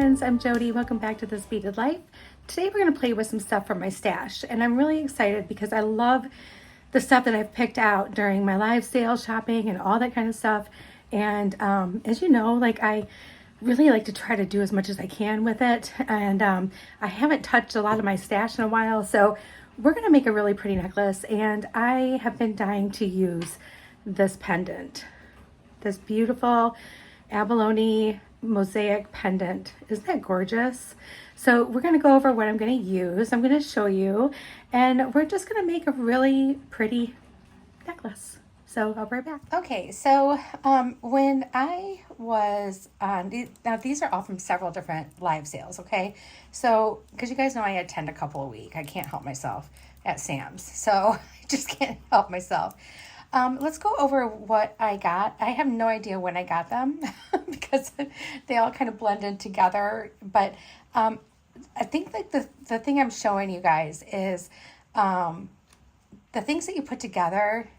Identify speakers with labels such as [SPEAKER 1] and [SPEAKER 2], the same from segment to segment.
[SPEAKER 1] friends, I'm Jody. Welcome back to This Beaded Life. Today we're going to play with some stuff from my stash, and I'm really excited because I love the stuff that I've picked out during my live sale shopping and all that kind of stuff. And as you know, I really like to try to do as much as I can with it, and I haven't touched a lot of my stash in a while, so we're going to make a really pretty necklace, and I have been dying to use this pendant. This beautiful abalone mosaic pendant. Isn't that gorgeous? So we're going to go over what I'm going to use. I'm going to show you, and we're just going to make a really pretty necklace. So I'll be right back. Okay, so when I was on, now these are all from several different live sales, okay? So, because you guys know I attend a couple a week. I can't help myself at Sam's. So I just can't help myself. Let's go over what I got. I have no idea when I got them because they all kind of blended together. But I think that the thing I'm showing you guys is the things that you put together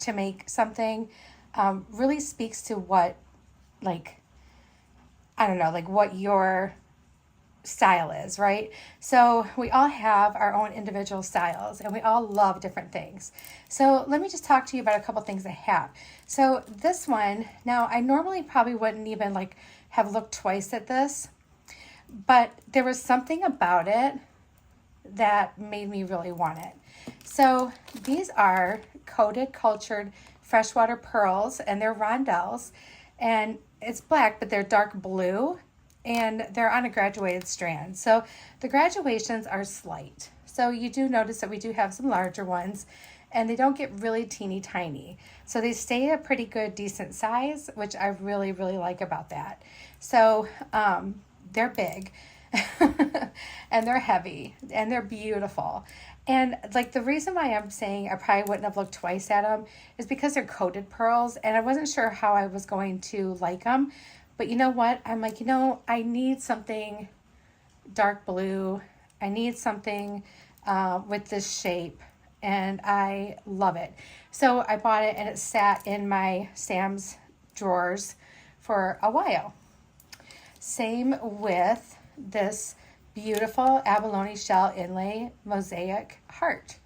[SPEAKER 1] to make something really speaks to what, I don't know, what your style is, right? So we all have our own individual styles and we all love different things. So let me just talk to you about a couple things I have. So this one, now I normally probably wouldn't even have looked twice at this, but there was something about it that made me really want it. So these are coated cultured freshwater pearls, and they're rondelles, and it's black, but they're dark blue, and they're on a graduated strand. So the graduations are slight. So you do notice that we do have some larger ones, and they don't get really teeny tiny. So they stay a pretty good, decent size, which I really, really like about that. So they're big and they're heavy and they're beautiful. And the reason why I'm saying I probably wouldn't have looked twice at them is because they're coated pearls, and I wasn't sure how I was going to like them. But you know what? I'm I need something dark blue. I need something with this shape, and I love it. So I bought it, and it sat in my Sam's drawers for a while. Same with this beautiful abalone shell inlay mosaic heart.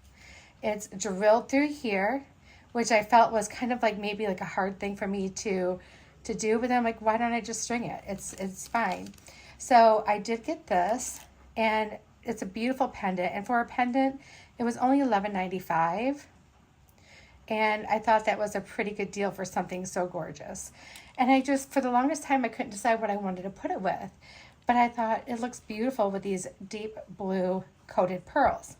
[SPEAKER 1] It's drilled through here, which I felt was kind of maybe a hard thing for me to do, but then I'm why don't I just string it? It's fine. So I did get this, and it's a beautiful pendant, and for a pendant it was only $11.95, and I thought that was a pretty good deal for something so gorgeous. And I just, for the longest time, I couldn't decide what I wanted to put it with, but I thought it looks beautiful with these deep blue coated pearls.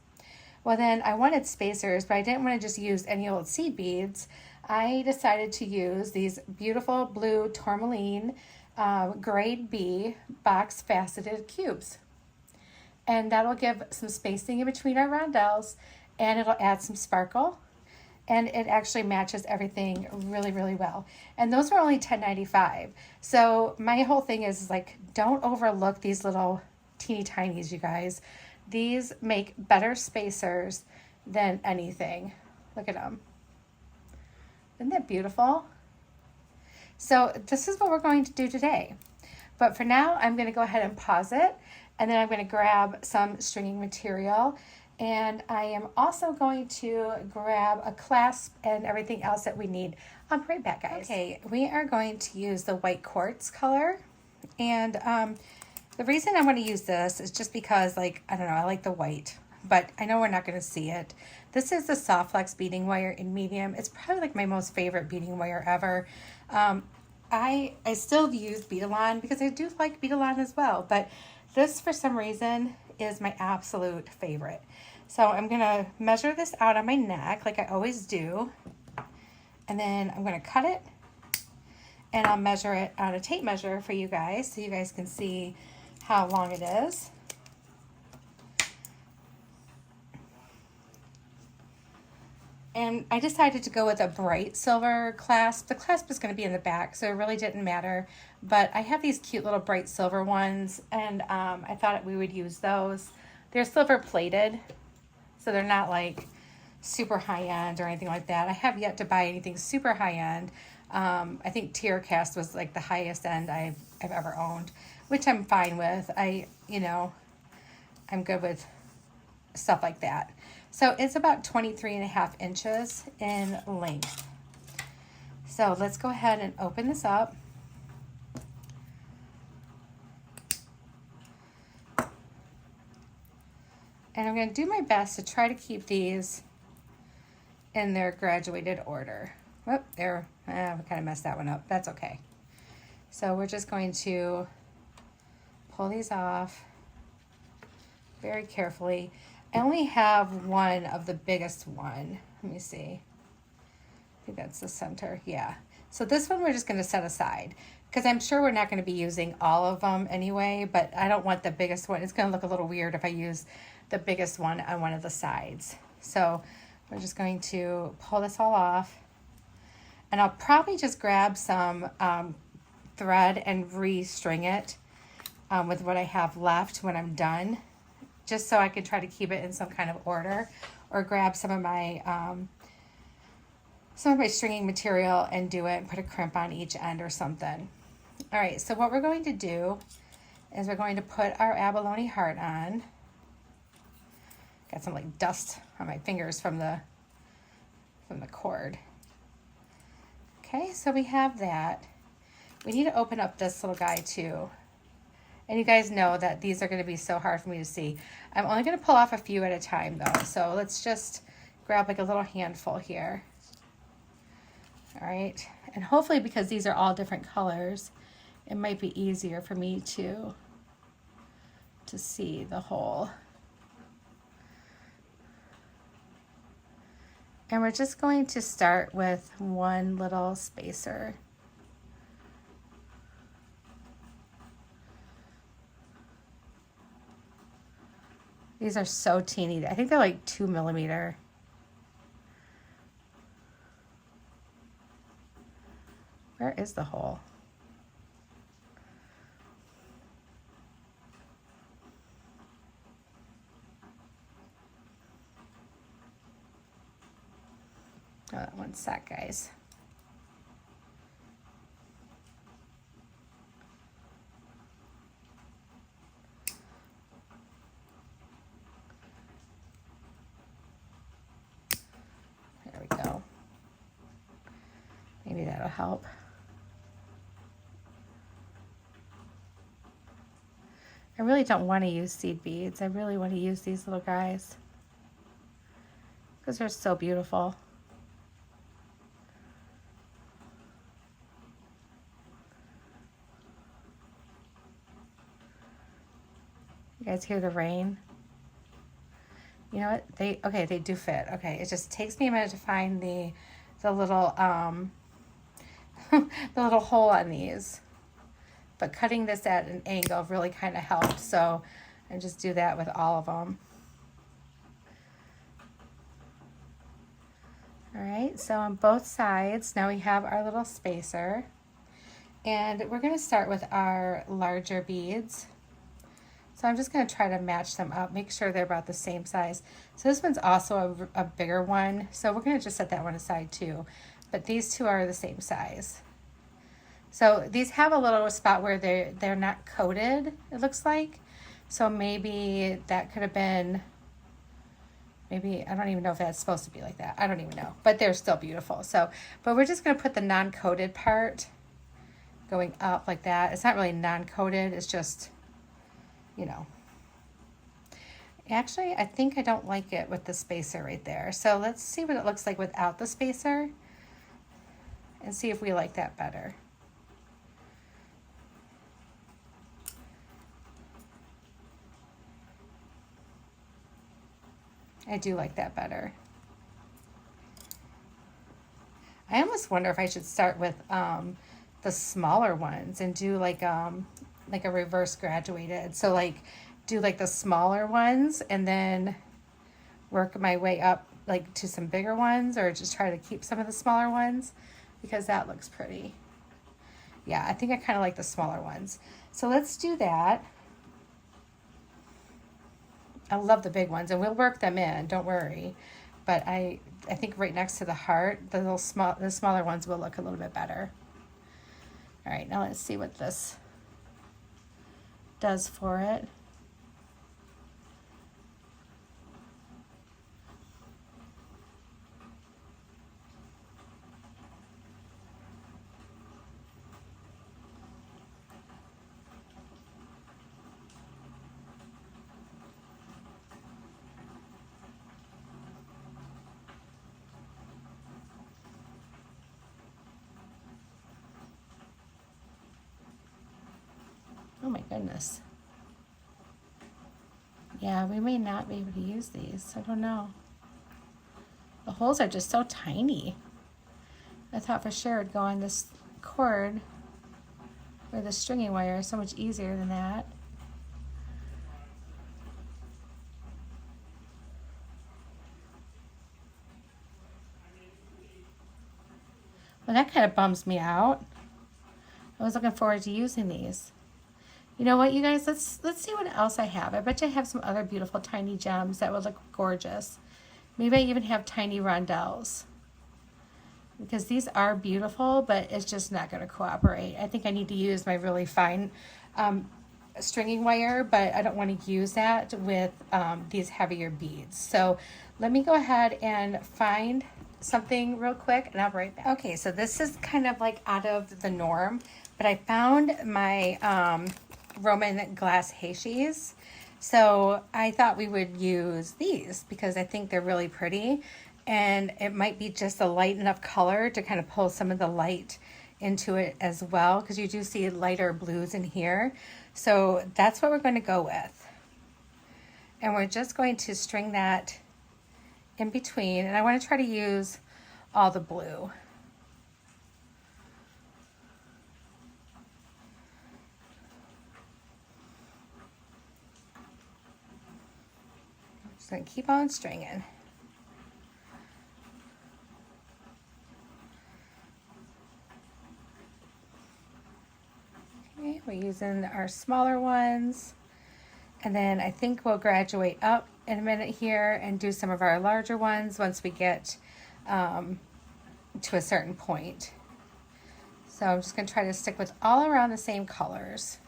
[SPEAKER 1] Well, then I wanted spacers, but I didn't want to just use any old seed beads. I decided to use these beautiful blue tourmaline grade B box faceted cubes. And that'll give some spacing in between our rondelles, and it'll add some sparkle, and it actually matches everything really, really well. And those were only $10.95. So my whole thing is don't overlook these little teeny tinies, you guys. These make better spacers than anything. Look at them. Isn't that beautiful? So this is what we're going to do today. But for now, I'm going to go ahead and pause it, and then I'm going to grab some stringing material, and I am also going to grab a clasp and everything else that we need. I'll be right back, guys. Okay, we are going to use the white quartz color, and the reason I want to use this is just because, I don't know, I like the white, but I know we're not going to see it. This is the Soft Flex beading wire in medium. It's probably my most favorite beading wire ever. I still use Beadalon because I do like Beadalon as well, but this for some reason is my absolute favorite. So I'm going to measure this out on my neck like I always do, and then I'm going to cut it, and I'll measure it on a tape measure for you guys so you guys can see how long it is. And I decided to go with a bright silver clasp. The clasp is going to be in the back, so it really didn't matter. But I have these cute little bright silver ones, and I thought we would use those. They're silver plated, so they're not super high end or anything like that. I have yet to buy anything super high end. I think Tear Cast was the highest end I've ever owned. which I'm fine with. You know, I'm good with stuff like that. So it's about 23.5 inches in length. So let's go ahead and open this up. And I'm going to do my best to try to keep these in their graduated order. Whoop, there, I kind of messed that one up. That's okay. So we're just going to pull these off very carefully. I only have one of the biggest one. Let me see. I think that's the center. Yeah. So this one we're just going to set aside because I'm sure we're not going to be using all of them anyway, but I don't want the biggest one. It's going to look a little weird if I use the biggest one on one of the sides. So we're just going to pull this all off, and I'll probably just grab some thread and restring it with what I have left when I'm done, just so I can try to keep it in some kind of order, or grab some of my stringing material and do it and put a crimp on each end or something. All right, so what we're going to do is we're going to put our abalone heart on. Got some like dust on my fingers from the cord. Okay, so we have that. We need to open up this little guy too. And you guys know that these are going to be so hard for me to see. I'm only going to pull off a few at a time though. So let's just grab like a little handful here. All right, and hopefully because these are all different colors, it might be easier for me to see the whole. And we're just going to start with one little spacer. These are so teeny. I think they're like 2 millimeter. Where is the hole? One sec, guys. There we go. Maybe that'll help. I really don't want to use seed beads. I really want to use these little guys because they're so beautiful. You guys hear the rain? You know what? They do fit. Okay, it just takes me a minute to find the little the little hole on these. But cutting this at an angle really kind of helps. So I just do that with all of them. All right, so on both sides, now we have our little spacer. And we're going to start with our larger beads. So I'm just going to try to match them up, make sure they're about the same size. So this one's also a bigger one, so we're going to just set that one aside too. But these two are the same size. So these have a little spot where they're not coated, it looks like. So maybe that could have been, maybe, I don't even know if that's supposed to be like that. I don't even know, but they're still beautiful. So, but we're just going to put the non-coated part going up like that. It's not really non-coated, it's just, you know. Actually, I think I don't like it with the spacer right there. So let's see what it looks like without the spacer and see if we like that better. I do like that better. I almost wonder if I should start with the smaller ones and do like a reverse graduated. So like do like the smaller ones and then work my way up like to some bigger ones, or just try to keep some of the smaller ones because that looks pretty. Yeah, I think I kind of like the smaller ones. So let's do that. I love the big ones, and we'll work them in, don't worry. But I think right next to the heart, the smaller ones will look a little bit better. All right, now let's see what this does for it. Oh my goodness. Yeah, we may not be able to use these. I don't know. The holes are just so tiny. I thought for sure it'd go on this cord or the stringy wire so much easier than that. Well, that kind of bums me out. I was looking forward to using these. You know what, you guys, let's see what else I have. I bet you I have some other beautiful tiny gems that would look gorgeous. Maybe I even have tiny rondelles. Because these are beautiful, but it's just not going to cooperate. I think I need to use my really fine stringing wire, but I don't want to use that with these heavier beads. So let me go ahead and find something real quick and I'll be right back. Okay, so this is kind of like out of the norm, but I found my Roman glass Hashis. So I thought we would use these because I think they're really pretty and it might be just a light enough color to kind of pull some of the light into it as well, because you do see lighter blues in here. So that's what we're going to go with. And we're just going to string that in between, and I want to try to use all the blue. Just going to keep on stringing. Okay, we're using our smaller ones, and then I think we'll graduate up in a minute here and do some of our larger ones once we get to a certain point. So I'm just going to try to stick with all around the same colors.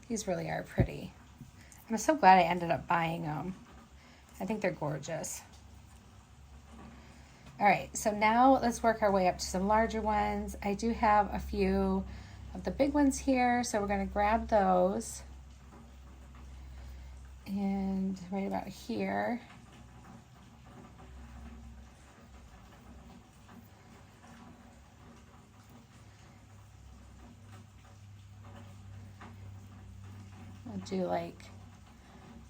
[SPEAKER 1] These really are pretty. I'm so glad I ended up buying them. I think they're gorgeous. All right, so now let's work our way up to some larger ones. I do have a few of the big ones here, so we're going to grab those. And right about here. I'll do like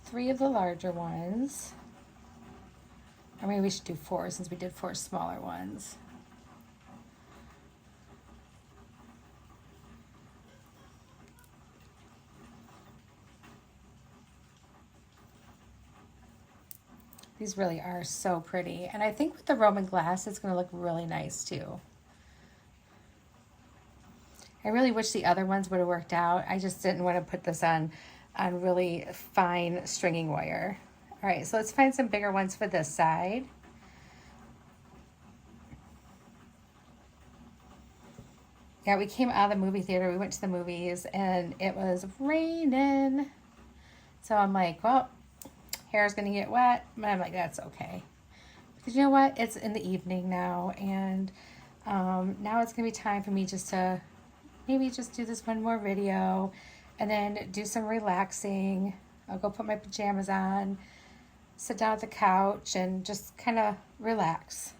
[SPEAKER 1] 3 of the larger ones. Or maybe we should do 4 since we did 4 smaller ones. These really are so pretty. And I think with the Roman glass, it's going to look really nice too. I really wish the other ones would have worked out. I just didn't want to put this on really fine stringing wire. All right, so let's find some bigger ones for this side. Yeah, we came out of the movie theater. We went to the movies and it was raining. So I'm like, well, hair's gonna get wet. But I'm like, that's okay. Because you know what? It's in the evening now. And now it's gonna be time for me just to maybe just do this one more video and then do some relaxing. I'll go put my pajamas on, sit down at the couch and just kind of relax.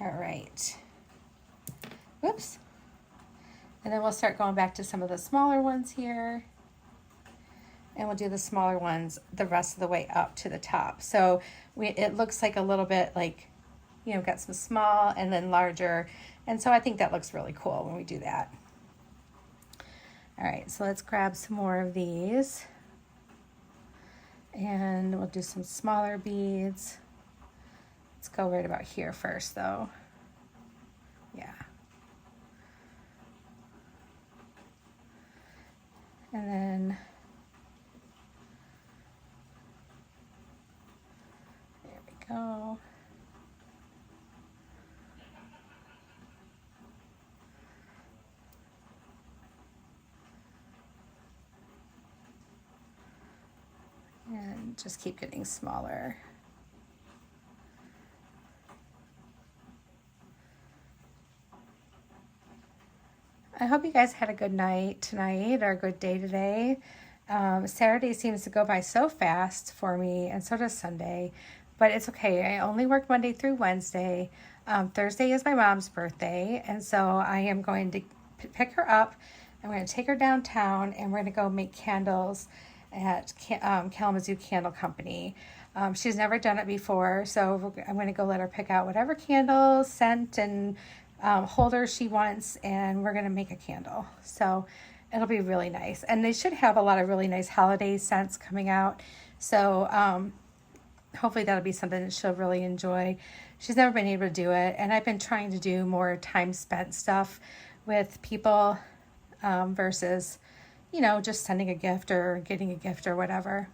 [SPEAKER 1] All right. Whoops. And then we'll start going back to some of the smaller ones here. And we'll do the smaller ones the rest of the way up to the top. So it looks like a little bit like you know, got some small and then larger. And so I think that looks really cool when we do that. All right, so let's grab some more of these. And we'll do some smaller beads. Let's go right about here first though. Yeah. And then there we go. And just keep getting smaller. I hope you guys had a good night tonight or a good day today. Saturday seems to go by so fast for me, and so does Sunday, but it's okay. I only work Monday through Wednesday. Thursday is my mom's birthday, and so I am going to pick her up. I'm going to take her downtown, and we're going to go make candles at Kalamazoo Candle Company. She's never done it before, so I'm going to go let her pick out whatever candles, scent, and holder she wants, and we're going to make a candle. So it'll be really nice. And they should have a lot of really nice holiday scents coming out. So hopefully that'll be something that she'll really enjoy. She's never been able to do it, and I've been trying to do more time spent stuff with people versus, you know, just sending a gift or getting a gift or whatever.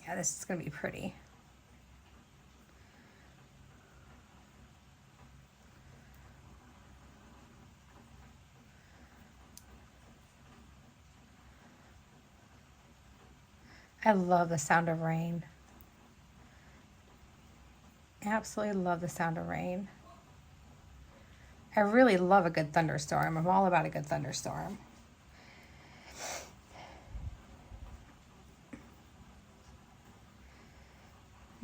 [SPEAKER 1] Yeah, this is going to be pretty. I love the sound of rain. Absolutely love the sound of rain. I really love a good thunderstorm. I'm all about a good thunderstorm.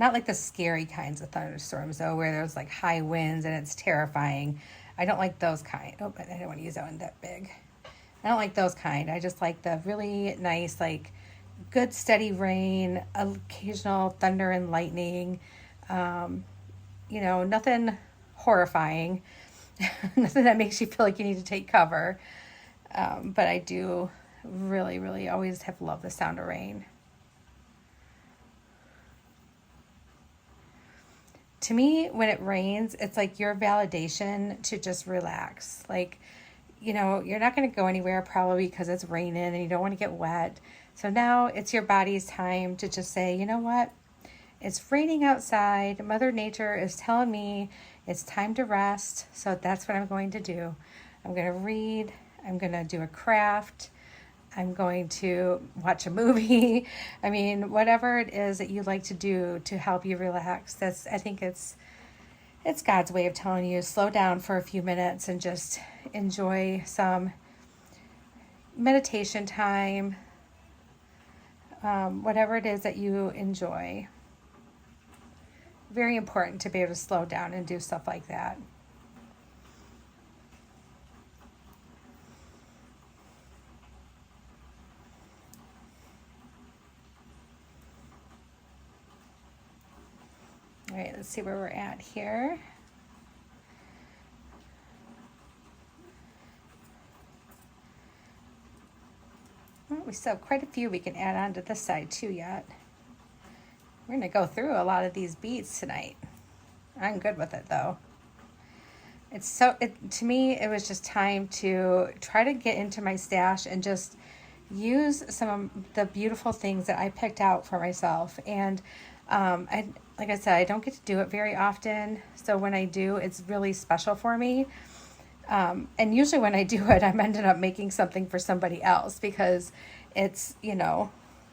[SPEAKER 1] Not like the scary kinds of thunderstorms, though, where there's like high winds and it's terrifying. I don't like those kind. Oh, but I don't want to use that one that big. I don't like those kind. I just like the really nice, like good steady rain, occasional thunder and lightning. You know, nothing horrifying. Nothing that makes you feel like you need to take cover. But I do really, really always have loved the sound of rain. To me, when it rains, it's like your validation to just relax. Like, you know, you're not going to go anywhere probably because it's raining and you don't want to get wet. So now it's your body's time to just say, you know what? It's raining outside. Mother Nature is telling me it's time to rest. So that's what I'm going to do. I'm going to read. I'm going to do a craft. I'm going to watch a movie. I mean, whatever it is that you like to do to help you relax. I think it's God's way of telling you, slow down for a few minutes and just enjoy some meditation time, whatever it is that you enjoy. Very important to be able to slow down and do stuff like that. All right, let's see where we're at here. Well, we still have quite a few we can add on to this side too yet. We're going to go through a lot of these beads tonight. I'm good with it though. To me, it was just time to try to get into my stash and just use some of the beautiful things that I picked out for myself. And like I said, I don't get to do it very often. So when I do, it's really special for me. And usually when I do it, I'm ended up making something for somebody else because it's, you know,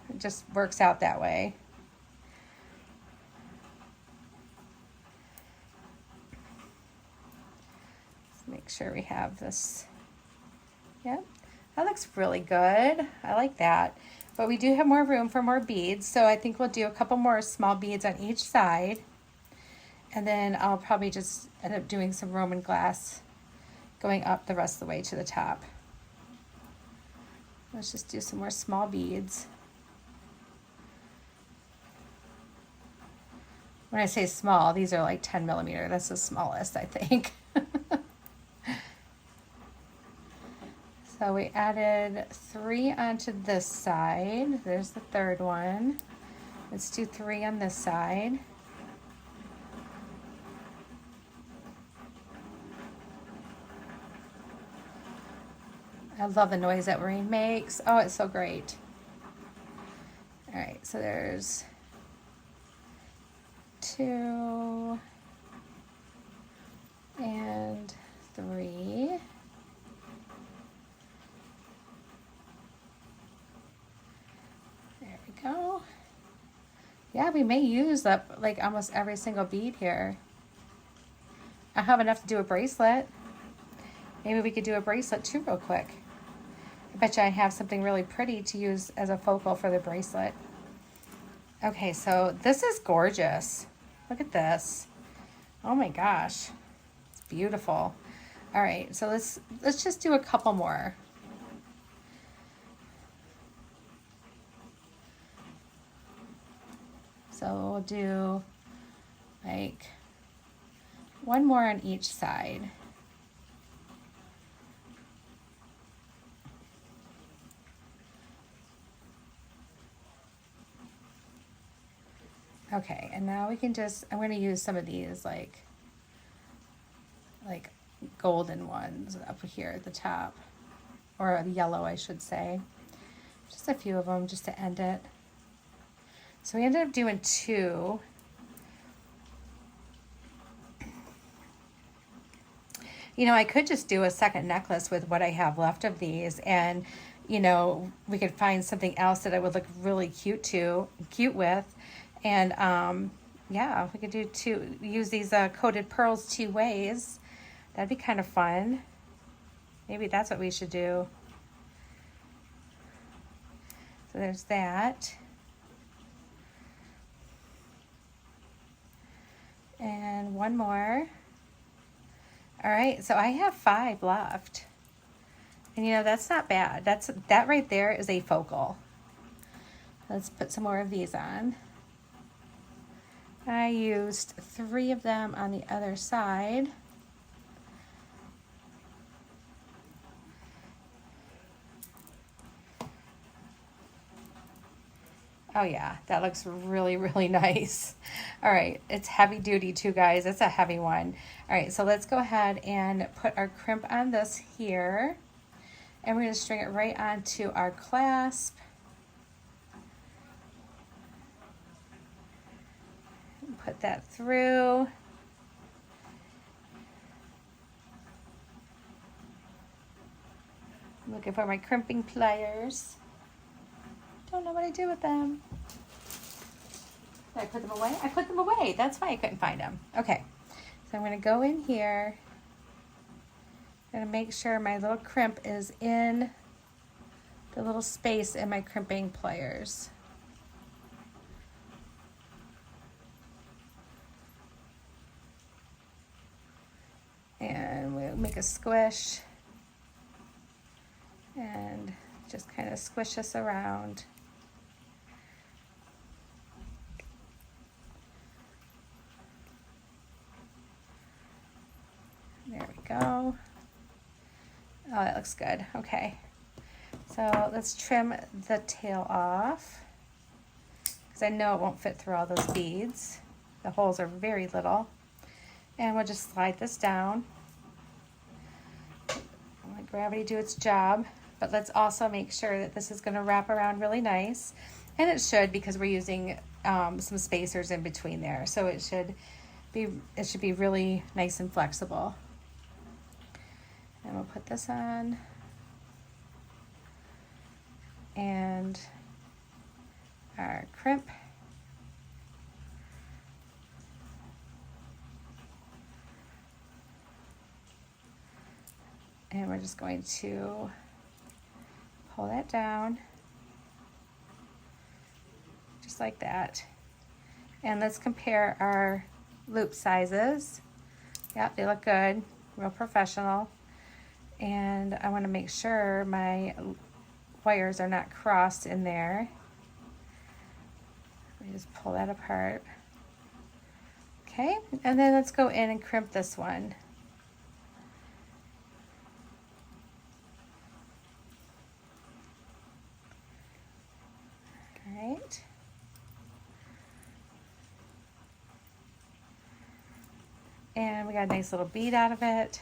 [SPEAKER 1] it just works out that way. make sure we have this. Yep, that looks really good. I like that. But we do have more room for more beads, so I think we'll do a couple more small beads on each side. And then I'll probably just end up doing some Roman glass going up the rest of the way to the top. Let's just do some more small beads. When I say small, these are like 10 millimeter. That's the smallest, I think. So we added 3 onto this side. There's the third one. Let's do 3 on this side. I love the noise that rain makes. Oh, it's so great. All right, so there's 2 and 3. There we go. Yeah, we may use up like almost every single bead here. I have enough to do a bracelet. Maybe we could do a bracelet too real quick. I bet you I have something really pretty to use as a focal for the bracelet. Okay, so this is gorgeous. Look at this. Oh my gosh. It's beautiful. All right, so let's just do a couple more. So we'll do like 1 more on each side. Okay, and now we can just, I'm going to use some of these like golden ones up here at the top, or the yellow I should say. Just a few of them just to end it. So we ended up doing 2. You know, I could just do a second necklace with what I have left of these, and you know, we could find something else that I would look really cute with. And yeah, we could use these coated pearls 2 ways. That'd be kind of fun. Maybe that's what we should do. So there's that. And 1 more. All right, so I have 5 left. And you know, that's not bad. That right there is a focal. Let's put some more of these on. I used 3 of them on the other side. Oh yeah, that looks really, really nice. All right, it's heavy duty too, guys. It's a heavy one. All right, so let's go ahead and put our crimp on this here. And we're gonna string it right onto our clasp. Put that through. I'm looking for my crimping pliers. Don't know what I do with them. Did I put them away? I put them away. That's why I couldn't find them. Okay, so I'm gonna go in here. I'm gonna make sure my little crimp is in the little space in my crimping pliers. And we'll make a squish and just kind of squish this around. There we go. Oh, that looks good. Okay. So let's trim the tail off because I know it won't fit through all those beads. The holes are very little. And we'll just slide this down. Let gravity do its job. But let's also make sure that this is going to wrap around really nice. And it should, because we're using some spacers in between there. So it should be really nice and flexible. And we'll put this on. And our crimp. And we're just going to pull that down, just like that. And let's compare our loop sizes. Yep, they look good, real professional. And I want to make sure my wires are not crossed in there. Let me just pull that apart. Okay, and then let's go in and crimp this one. All right. And we got a nice little bead out of it.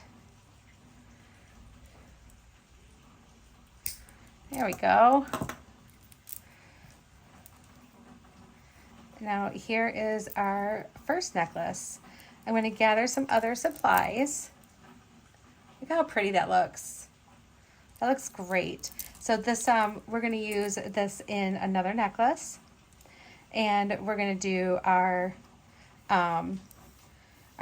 [SPEAKER 1] There we go. Now here is our first necklace. I'm going to gather some other supplies. Look how pretty that looks. That looks great. So this, we're going to use this in another necklace, and we're going to do our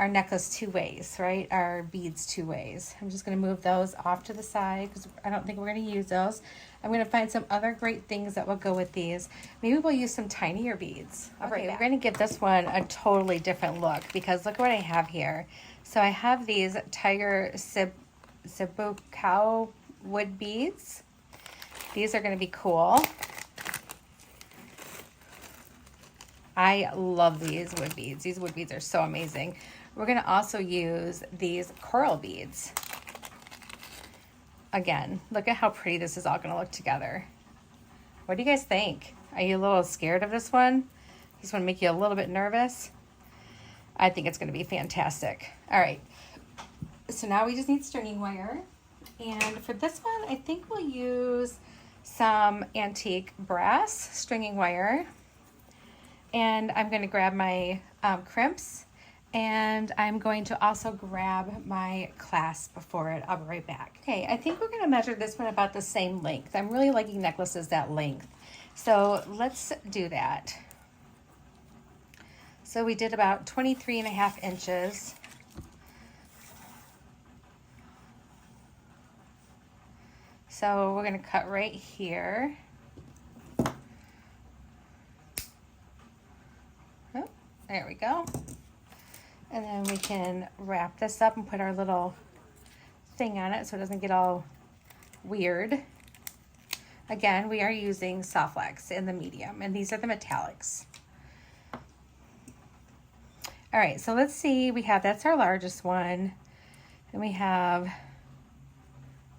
[SPEAKER 1] necklace two ways, right? Our beads two ways. I'm just going to move those off to the side because I don't think we're going to use those. I'm going to find some other great things that will go with these. Maybe we'll use some tinier beads. Okay, we're going to give this one a totally different look because look what I have here. So I have these Tiger Cebu wood beads. These are going to be cool. I love these wood beads. These wood beads are so amazing. We're going to also use these coral beads. Again, look at how pretty this is all going to look together. What do you guys think? Are you a little scared of this one? This one make you a little bit nervous? I think it's going to be fantastic. All right. So now we just need stringing wire. And for this one, I think we'll use some antique brass stringing wire. And I'm going to grab my crimps, and I'm going to also grab my clasp for it. I'll be right back. Okay, I think we're going to measure this one about the same length. I'm really liking necklaces that length. So let's do that. So we did about 23.5 inches. So we're going to cut right here. Oh, there we go. And then we can wrap this up and put our little thing on it so it doesn't get all weird. Again, we are using soft flex in the medium, and these are the metallics. All right, so let's see. We have, that's our largest one. And we have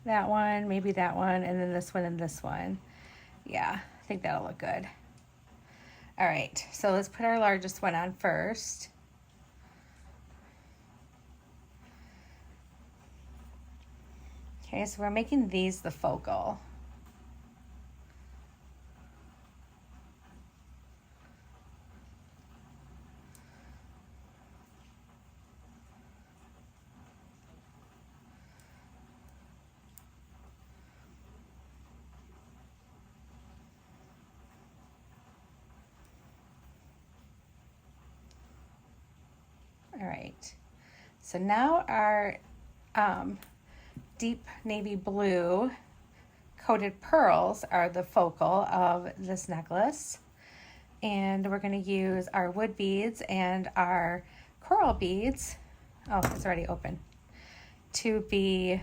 [SPEAKER 1] that one, maybe that one, and then this one and this one. Yeah, I think that'll look good. All right, so let's put our largest one on first. Okay, so we're making these the focal. All right, so now our deep navy blue coated pearls are the focal of this necklace. And we're going to use our wood beads and our coral beads, oh, it's already open, to be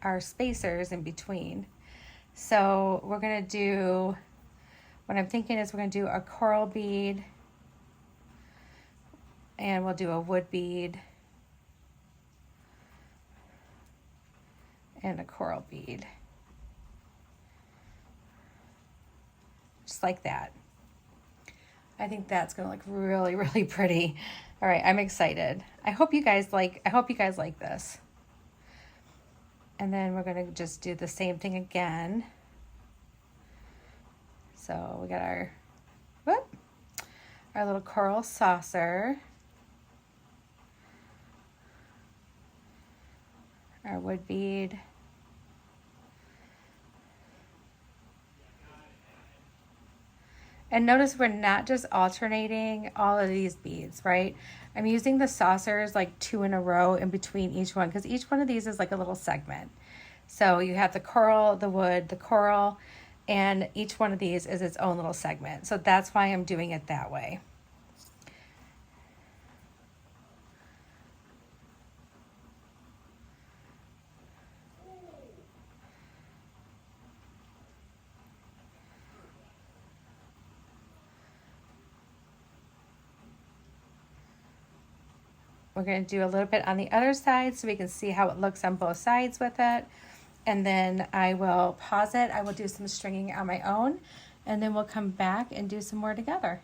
[SPEAKER 1] our spacers in between. So we're going to do, what I'm thinking is we're going to do a coral bead, and we'll do a wood bead and a coral bead. Just like that. I think that's gonna look really, really pretty. All right, I'm excited. I hope you guys like this. And then we're gonna just do the same thing again. So we got our little coral saucer. Our wood bead. And notice we're not just alternating all of these beads, right? I'm using the saucers like 2 in a row in between each one because each one of these is like a little segment. So you have the coral, the wood, the coral, and each one of these is its own little segment. So that's why I'm doing it that way. We're going to do a little bit on the other side so we can see how it looks on both sides with it. And then I will pause it. I will do some stringing on my own, and then we'll come back and do some more together.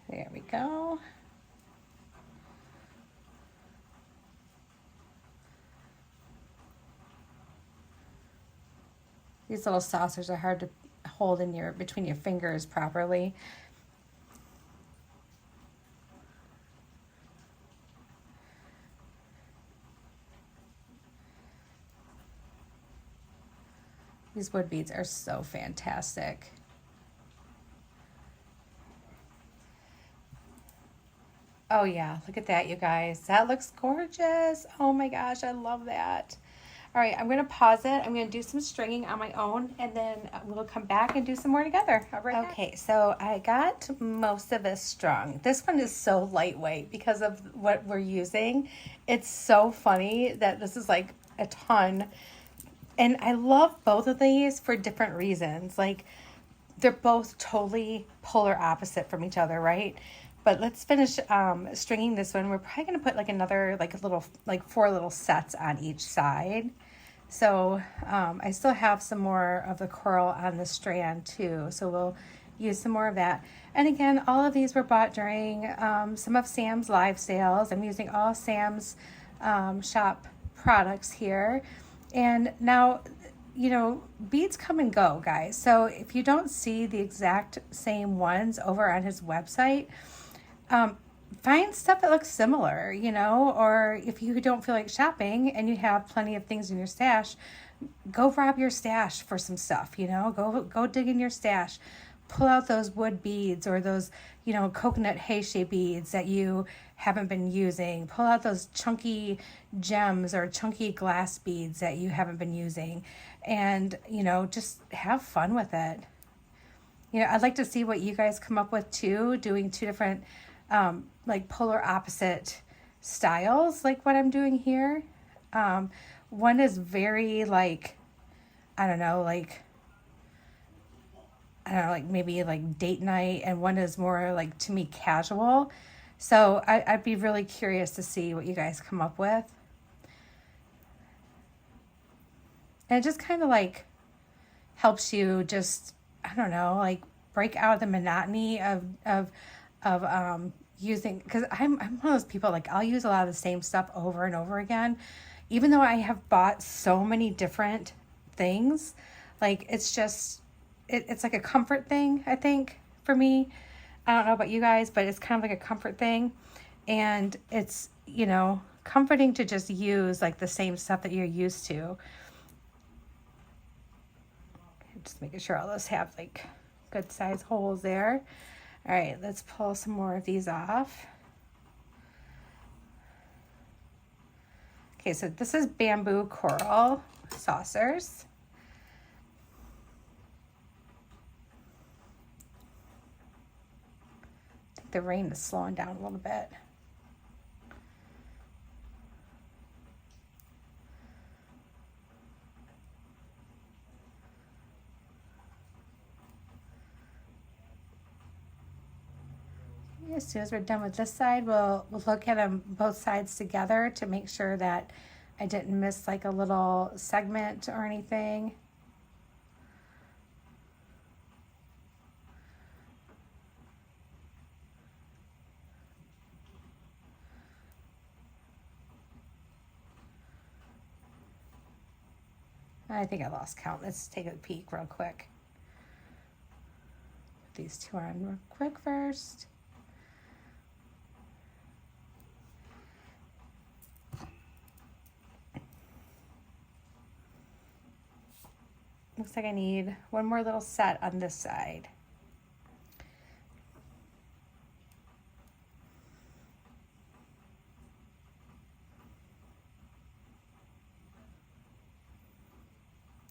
[SPEAKER 1] There we go. These little saucers are hard to hold in between your fingers properly. These wood beads are so fantastic. Oh yeah, look at that, you guys. That looks gorgeous. Oh my gosh, I love that. All right, I'm gonna pause it. I'm gonna do some stringing on my own, and then we'll come back and do some more together. All right. Okay, so I got most of this strung. This one is so lightweight because of what we're using. It's so funny that this is like a ton. And I love both of these for different reasons. Like, they're both totally polar opposite from each other, right? But let's finish stringing this one. We're probably gonna put like another like 4 little sets on each side. So I still have some more of the coral on the strand too. So we'll use some more of that. And again, all of these were bought during some of Sam's live sales. I'm using all Sam's shop products here. And now, you know, beads come and go, guys. So if you don't see the exact same ones over on his website, find stuff that looks similar, you know, or if you don't feel like shopping and you have plenty of things in your stash, go rob your stash for some stuff, you know, go dig in your stash, pull out those wood beads or those, you know, coconut hay-shaped beads that you haven't been using, pull out those chunky gems or chunky glass beads that you haven't been using, and, you know, just have fun with it. You know, I'd like to see what you guys come up with too, doing 2 different like polar opposite styles like what I'm doing here. One is very like, I don't know, like maybe like date night, and one is more like, to me, casual. So I'd be really curious to see what you guys come up with. And it just kind of like helps you just, I don't know, like break out of the monotony of using, because I'm one of those people, like I'll use a lot of the same stuff over and over again, even though I have bought so many different things. Like it's just it's like a comfort thing, I think, for me. I don't know about you guys, but it's kind of like a comfort thing, and it's, you know, comforting to just use like the same stuff that you're used to. Just making sure all those have like good size holes there. All right, let's pull some more of these off. Okay, so this is bamboo coral saucers. I think the rain is slowing down a little bit. As soon as we're done with this side, we'll look at them both sides together to make sure that I didn't miss like a little segment or anything. I think I lost count. Let's take a peek real quick. these two on real quick first. Looks like I need one more little set on this side.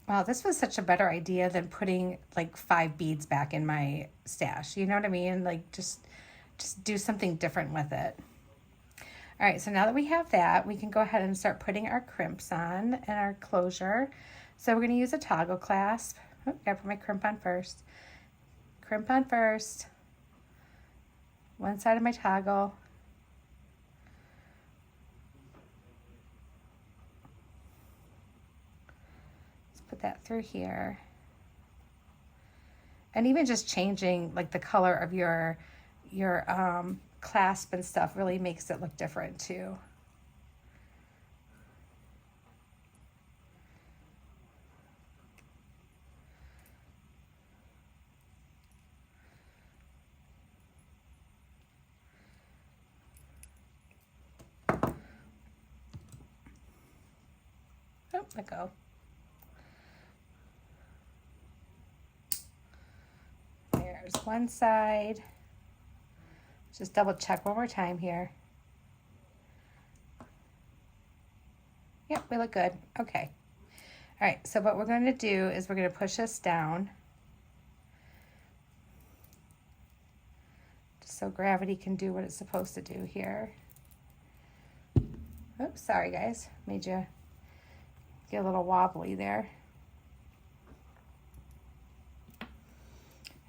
[SPEAKER 1] Wow, this was such a better idea than putting like 5 beads back in my stash. You know what I mean? Like just do something different with it. All right, so now that we have that, we can go ahead and start putting our crimps on and our closure. So we're going to use a toggle clasp. Oh, gotta put my crimp on first. Crimp on first. One side of my toggle. Let's put that through here. And even just changing like the color of your clasp and stuff really makes it look different too. Oh, let go. There's one side. Just double check one more time here. Yep, we look good. Okay. All right, so what we're going to do is we're going to push this down just so gravity can do what it's supposed to do here. Oops, sorry guys, made you get a little wobbly there.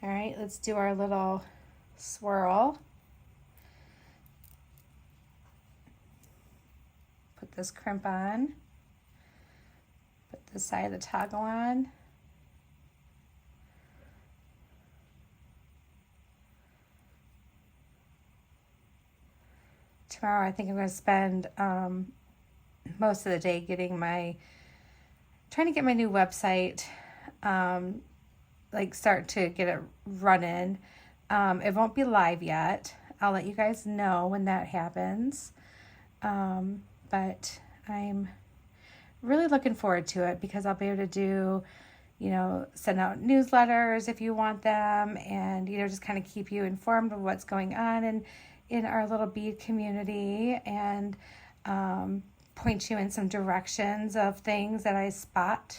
[SPEAKER 1] All right, let's do our little swirl. Put this crimp on. Put this side of the toggle on. Tomorrow I think I'm going to spend most of the day trying to get my new website, like start to get it running. It won't be live yet. I'll let you guys know when that happens. But I'm really looking forward to it because I'll be able to do, send out newsletters if you want them, and, just kind of keep you informed of what's going on in our little bead community, and point you in some directions of things that I spot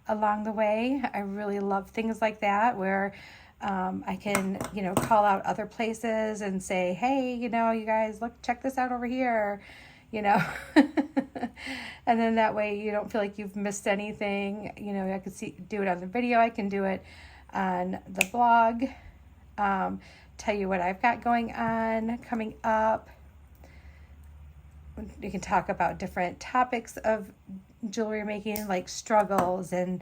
[SPEAKER 1] along the way. I really love things like that where I can, call out other places and say, hey, you guys, look, check this out over here, and then that way you don't feel like you've missed anything. I could do it on the video. I can do it on the blog, tell you what I've got going on coming up. You can talk about different topics of jewelry making, like struggles and,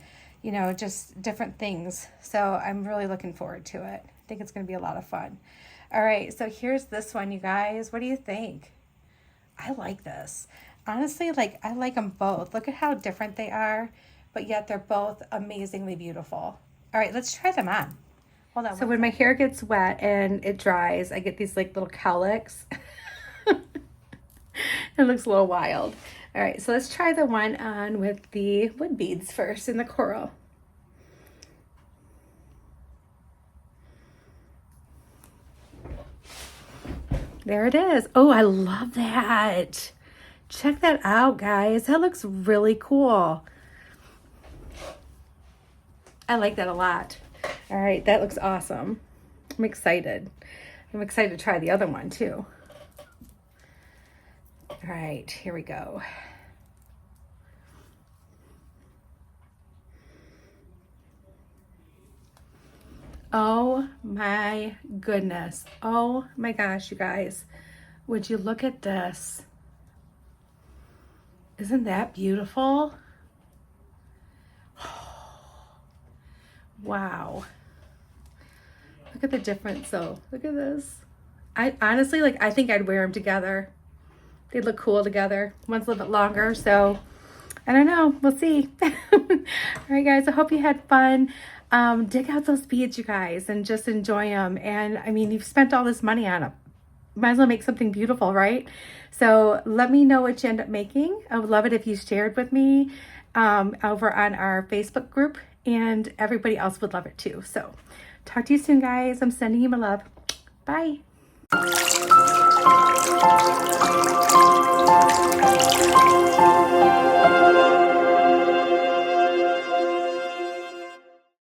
[SPEAKER 1] just different things. So I'm really looking forward to it. I think it's going to be a lot of fun. All right, so here's this one, you guys. What do you think? I like this. Honestly, I like them both. Look at how different they are, but yet they're both amazingly beautiful. All right, let's try them on. Hold on. So when my hair gets wet and it dries, I get these little cowlicks. It looks a little wild. All right, so let's try the one on with the wood beads first in the coral. There it is. Oh, I love that. Check that out, guys. That looks really cool. I like that a lot. All right, that looks awesome. I'm excited. I'm excited to try the other one too. All right, here we go. Oh my goodness. Oh my gosh, you guys. Would you look at this? Isn't that beautiful? Wow. Look at the difference though. Look at this. I honestly, I think I'd wear them together. They look cool together. One's a little bit longer, so I don't know. We'll see. All right, guys, I hope you had fun. dig out those beads, you guys, and just enjoy them. And I mean, you've spent all this money on them. Might as well make something beautiful, right? So let me know what you end up making. I would love it if you shared with me over on our Facebook group, and everybody else would love it too. So talk to you soon, guys. I'm sending you my love. Bye.